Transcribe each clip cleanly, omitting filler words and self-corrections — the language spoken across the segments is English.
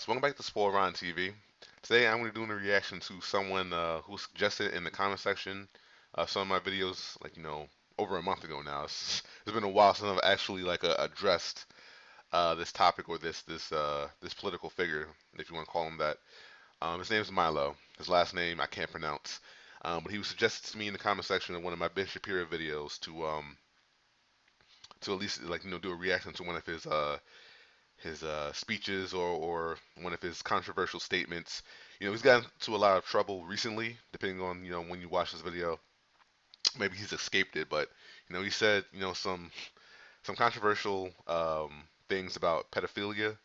welcome back to Spoil Ron TV. Today I'm going to be doing a reaction to someone who suggested in the comment section some of my videos, like over a month ago now. It's been a while since I've actually addressed this topic or this political figure, if you want to call him that. His name is Milo. His last name I can't pronounce, but he was suggested to me in the comment section of one of my Ben Shapiro videos to at least do a reaction to one of his speeches or one of his controversial statements. He's gotten into a lot of trouble recently, depending on when you watch this video. Maybe he's escaped it, but he said some controversial things about pedophilia,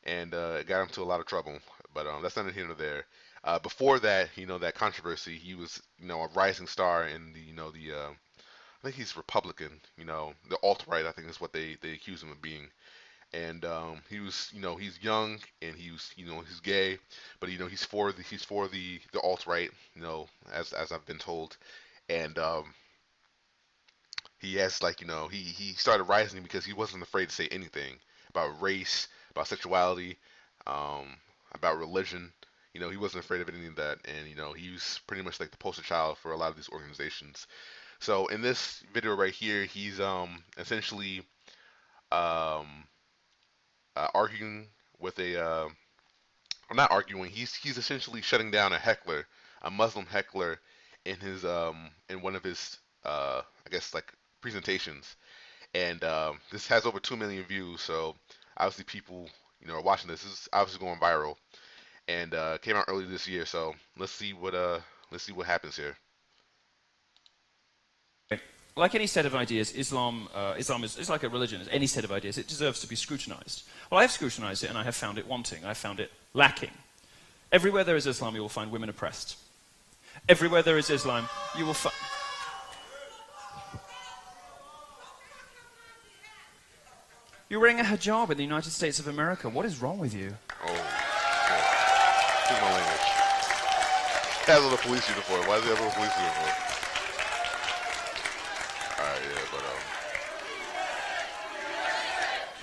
and it got him into a lot of trouble. But that's neither here nor there. Before that, that controversy, he was a rising star in the I think he's Republican, the alt-right, I think is what they accuse him of being. And he was, he's young and he's gay, but he's for the alt right, as I've been told. And he has he started rising because he wasn't afraid to say anything about race, about sexuality, about religion. He wasn't afraid of any of that, and he was pretty much like the poster child for a lot of these organizations. So in this video right here, he's essentially um, arguing with or not arguing. He's essentially shutting down a heckler, a Muslim heckler, in his in one of his I guess presentations, and this has over 2 million views. So obviously people are watching this. This is obviously going viral, and came out early this year. So let's see what happens here. Like any set of ideas, Islam is like a religion. As any set of ideas, it deserves to be scrutinized. Well, I have scrutinized it, and I have found it wanting. I have found it lacking. Everywhere there is Islam, you will find women oppressed. Everywhere there is Islam, you will find... You're wearing a hijab in the United States of America. What is wrong with you? Oh, excuse my language. He has a little police uniform. Why does he have a little police uniform? Alright, yeah, but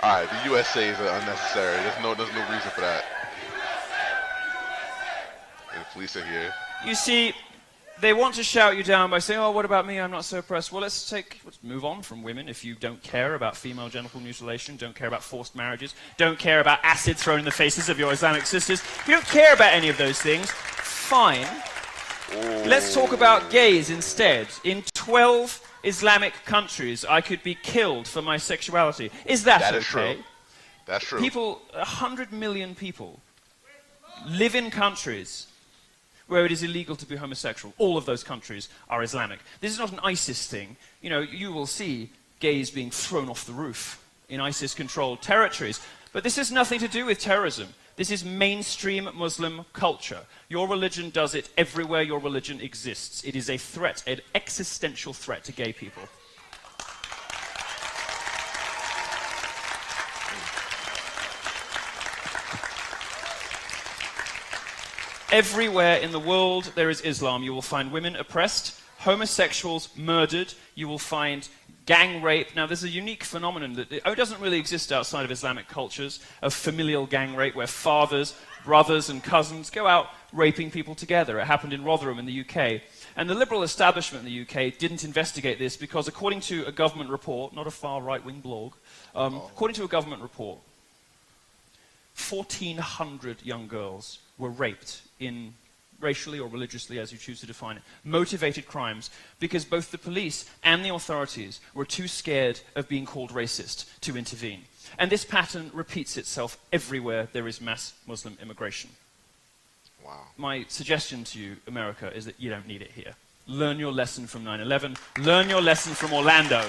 alright, the USA is unnecessary. There's no reason for that. And the police are here. You see, they want to shout you down by saying, oh, what about me? I'm not so oppressed. Well, let's move on from women. If you don't care about female genital mutilation, don't care about forced marriages, don't care about acid thrown in the faces of your Islamic sisters, if you don't care about any of those things, fine. Oh. Let's talk about gays instead. In 12 Islamic countries, I could be killed for my sexuality. Is that okay? True. That's true. 100 million people live in countries where it is illegal to be homosexual. All of those countries are Islamic. This is not an ISIS thing. You will see gays being thrown off the roof in ISIS-controlled territories. But this has nothing to do with terrorism. This is mainstream Muslim culture. Your religion does it everywhere your religion exists. It is a threat, an existential threat to gay people. Everywhere in the world there is Islam. You will find women oppressed, homosexuals murdered, you will find gang rape. Now there's a unique phenomenon that doesn't really exist outside of Islamic cultures, of familial gang rape, where fathers, brothers and cousins go out raping people together. It happened in Rotherham in the UK. And the liberal establishment in the UK didn't investigate this because according to a government report, not a far right-wing blog, according to a government report, 1,400 young girls were raped in racially or religiously, as you choose to define it, motivated crimes because both the police and the authorities were too scared of being called racist to intervene. And this pattern repeats itself everywhere there is mass Muslim immigration. Wow. My suggestion to you, America, is that you don't need it here. Learn your lesson from 9/11. Learn your lesson from Orlando.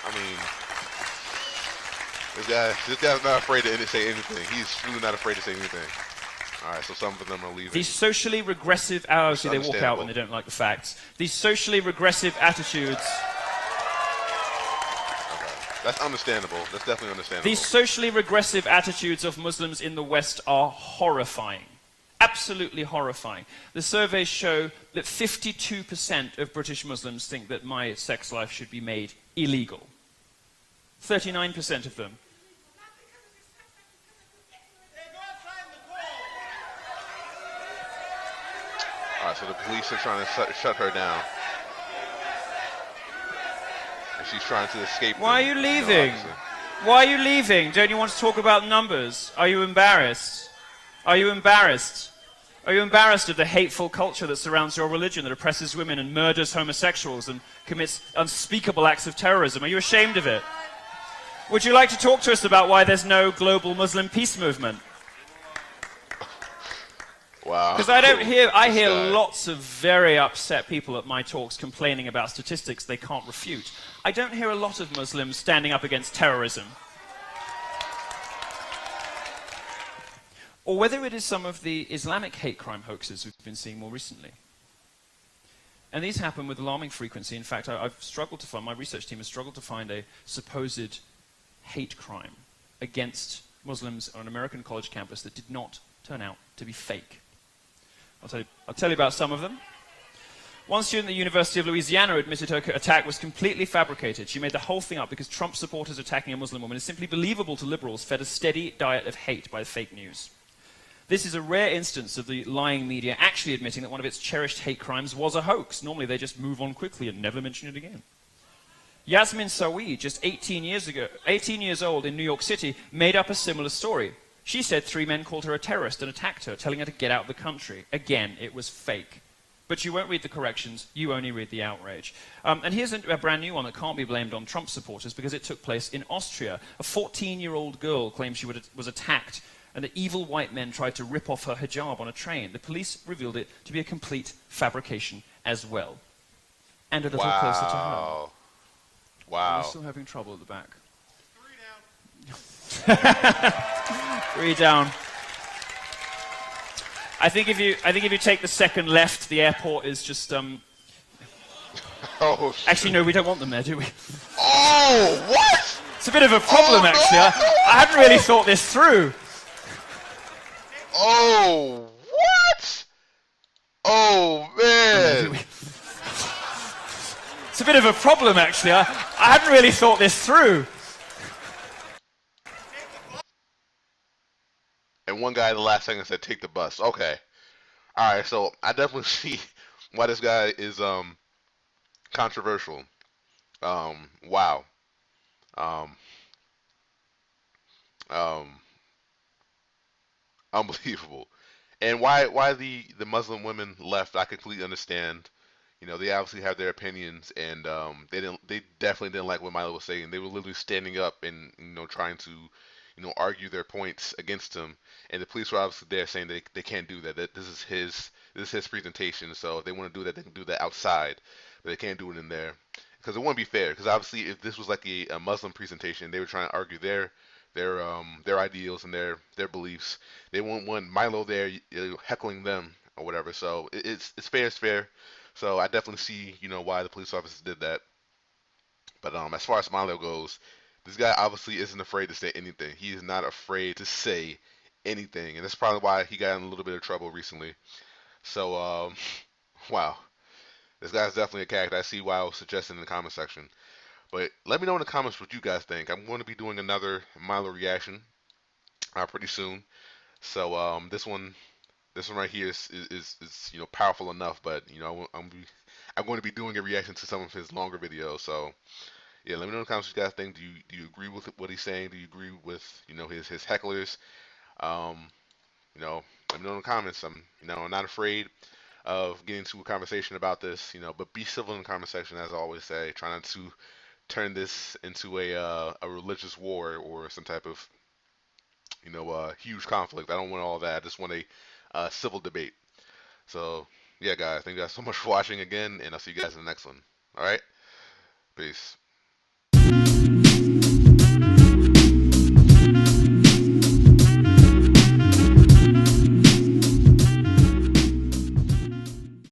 I mean, this guy's not afraid to say anything. He's really not afraid to say anything. All right, so some of them are leaving. These socially regressive... see, they walk out when they don't like the facts. These socially regressive attitudes... Okay. That's understandable. That's definitely understandable. These socially regressive attitudes of Muslims in the West are horrifying. Absolutely horrifying. The surveys show that 52% of British Muslims think that my sex life should be made illegal. 39% of them Alright, so the police are trying to shut her down, and she's trying to escape Why are them. you You know, leaving? obviously. Why are you leaving? Don't you want to talk about numbers? Are you embarrassed? Are you embarrassed? Are you embarrassed of the hateful culture that surrounds your religion, that oppresses women and murders homosexuals and commits unspeakable acts of terrorism? Are you ashamed of it? Would you like to talk to us about why there's no global Muslim peace movement? Wow. Because I This hear guy. lots of very upset people at my talks complaining about statistics they can't refute. I don't hear a lot of Muslims standing up against terrorism. Or whether it is some of the Islamic hate crime hoaxes we've been seeing more recently. And these happen with alarming frequency. In fact, I've struggled to find, my research team has struggled to find a supposed hate crime against Muslims on an American college campus that did not turn out to be fake. I'll tell you about some of them. One student at the University of Louisiana admitted her attack was completely fabricated. She made the whole thing up because Trump supporters attacking a Muslim woman is simply believable to liberals fed a steady diet of hate by fake news. This is a rare instance of the lying media actually admitting that one of its cherished hate crimes was a hoax. Normally they just move on quickly and never mention it again. Yasmin Sawi, just 18 years old in New York City, made up a similar story. She said 3 men called her a terrorist and attacked her, telling her to get out of the country. Again, it was fake. But you won't read the corrections, you only read the outrage. And here's a brand new one that can't be blamed on Trump supporters because it took place in Austria. A 14-year-old girl claimed she was attacked and that evil white men tried to rip off her hijab on a train. The police revealed it to be a complete fabrication as well. And a little closer to home. Wow. We're still having trouble at the back. 3 down. I think if you take the second left, the airport is just Oh, Actually, no, we don't want them there, do we? Oh, what? It's a bit of a problem, Oh, actually. no. I hadn't really thought this through. Oh, what? Oh, man. It's a bit of a problem, actually. I hadn't really thought this through. And one guy, the last second, said, take the bus. Okay. All right, so I definitely see why this guy is controversial. Wow. Um, um, Unbelievable. And why the Muslim women left, I completely understand. You know, they obviously have their opinions, and they definitely didn't like what Milo was saying. They were literally standing up and trying to argue their points against him, and the police were obviously there saying they can't do that. That this is his presentation, so if they want to do that, they can do that outside, but they can't do it in there because it wouldn't be fair. Because obviously, if this was like a Muslim presentation, they were trying to argue their ideals and their beliefs. They wouldn't want Milo there heckling them or whatever. So it's fair. It's fair. So I definitely see why the police officers did that. But as far as Milo goes, this guy obviously isn't afraid to say anything. He is not afraid to say anything, and that's probably why he got in a little bit of trouble recently. So wow, this guy's definitely a character. I see why I was suggesting in the comment section. But let me know in the comments what you guys think. I'm going to be doing another Milo reaction pretty soon. So this one right here is powerful enough. But I'm going to be doing a reaction to some of his longer videos. So yeah, let me know in the comments what you guys think. Do you agree with what he's saying? Do you agree with his hecklers? Um, Let me know in the comments. I'm not afraid of getting into a conversation about this. But be civil in the comment section, as I always say. Try not to turn this into a religious war or some type of huge conflict. I don't want all that. I just want a civil debate. So yeah, guys, thank you guys so much for watching again, and I'll see you guys in the next one. All right, peace.